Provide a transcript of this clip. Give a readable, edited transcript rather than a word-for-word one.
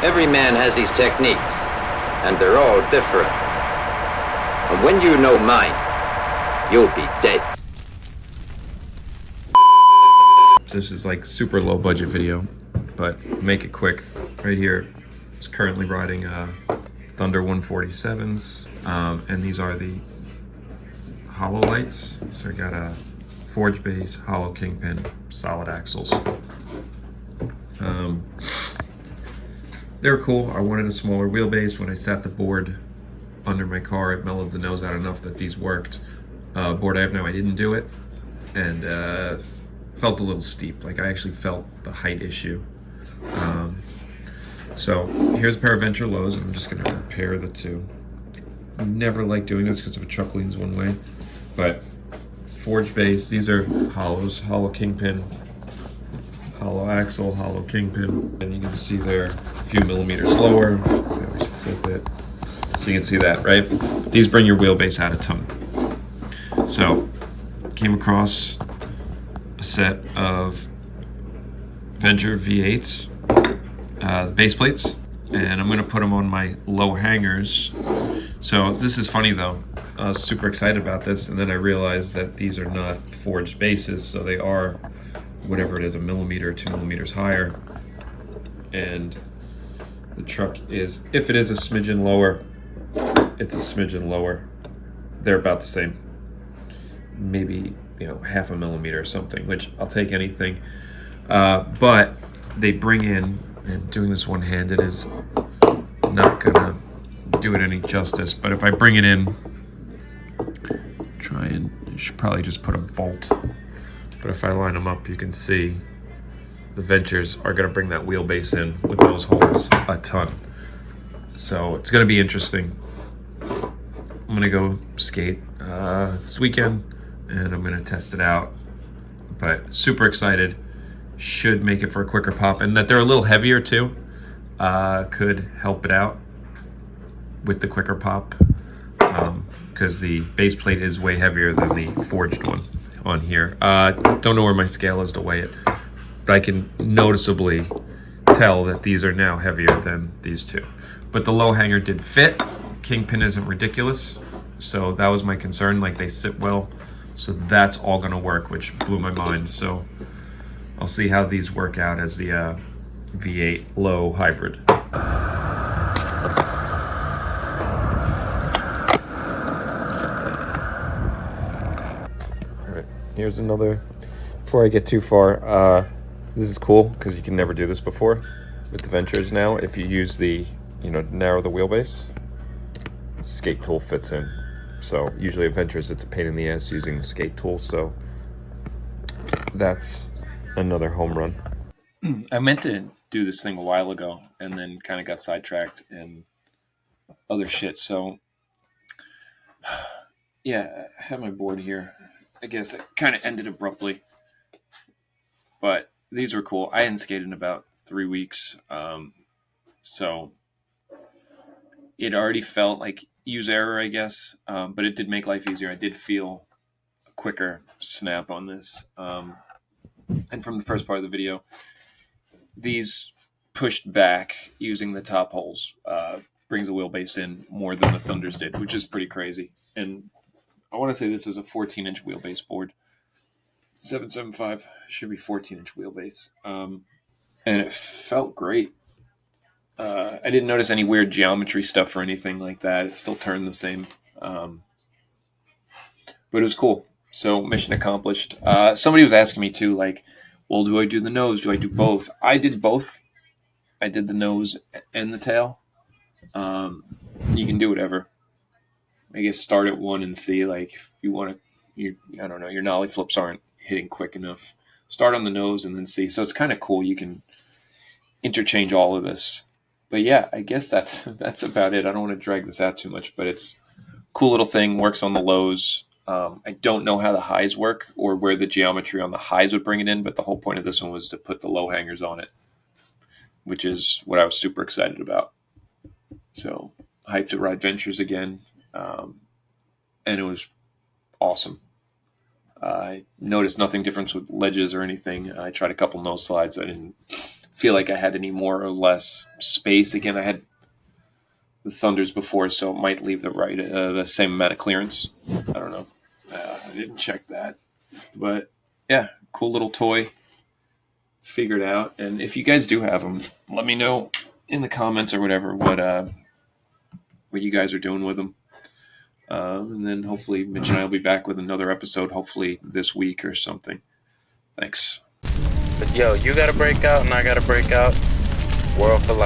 Every man has his techniques, and they're all different. And when you know mine, you'll be dead. This is like super low budget video, but make it quick. Right here, it's currently riding Thunder 147s, and these are the hollow lights. So we got a forge base, hollow kingpin, solid axles. They're cool. I wanted a smaller wheelbase. When I sat the board under my car, it mellowed the nose out enough that these worked. Board I have now, I didn't do it, and felt a little steep. Like I actually felt the height issue. So here's a pair of Venture lows. I'm just going to compare the two. I never like doing this because if a truck leans one way, but forge base, these are hollows, hollow kingpin, hollow axle, hollow kingpin, and you can see they're a few millimeters lower. I always flip it so you can see that, right? These bring your wheelbase out a ton. So came across a set of Venture V8s, base plates, and I'm going to put them on my low hangers. So this is funny though. I was super excited about this, and then I realized that these are not forged bases, so they are whatever it is, a millimeter, 2 millimeters higher. And the truck is, if it is a smidgen lower, it's a smidgen lower. They're about the same. Maybe, half a millimeter or something, which I'll take anything. But they bring in, and doing this one-handed is not gonna do it any justice, but if I bring it in, you should probably just put a bolt. But if I line them up, you can see the Ventures are gonna bring that wheelbase in with those holes a ton. So it's gonna be interesting. I'm gonna go skate this weekend, and I'm gonna test it out. But super excited. Should make it for a quicker pop, and that they're a little heavier too could help it out with the quicker pop, because the base plate is way heavier than the forged one on here. Don't know where my scale is to weigh it, but I can noticeably tell that these are now heavier than these two. But the low hanger did fit. Kingpin isn't ridiculous, so that was my concern. Like, they sit well, so that's all gonna work, which blew my mind. So I'll see how these work out as the V8 low hybrid. All right, here's another, before I get too far, this is cool because you can never do this before with the Ventures now. If you use the, narrow the wheelbase, skate tool fits in. So usually at Ventures, it's a pain in the ass using the skate tool, so that's another home run. I meant to do this thing a while ago and then kind of got sidetracked and other shit. So yeah, I have my board here. I guess it kind of ended abruptly, but these were cool. I hadn't skated in about 3 weeks. So it already felt like use error, I guess. But it did make life easier. I did feel a quicker snap on this. And from the first part of the video, these pushed back using the top holes brings the wheelbase in more than the Thunders did, which is pretty crazy. And I want to say this is a 14-inch wheelbase board. 775 should be 14-inch wheelbase. And it felt great. I didn't notice any weird geometry stuff or anything like that. It still turned the same. But it was cool. So mission accomplished. Somebody was asking me too, like, well, do I do the nose? Do I do both? I did both. I did the nose and the tail. You can do whatever. I guess start at one and see, like, if you want to, I don't know, your nollie flips aren't hitting quick enough. Start on the nose and then see. So it's kind of cool. You can interchange all of this. But yeah, I guess that's about it. I don't want to drag this out too much, but it's a cool little thing. Works on the lows. I don't know how the highs work or where the geometry on the highs would bring it in, but the whole point of this one was to put the low hangers on it, which is what I was super excited about. So hyped to ride Ventures again, and it was awesome. I noticed nothing different with ledges or anything. I tried a couple nose slides. I didn't feel like I had any more or less space. Again, I had the Thunders before, so it might leave the same amount of clearance. I don't know. I didn't check that. But yeah, cool little toy. Figured out. And if you guys do have them, let me know in the comments or whatever what you guys are doing with them. And then hopefully Mitch and I will be back with another episode, hopefully this week or something. Thanks. But yo, you gotta break out and I gotta break out. World for life.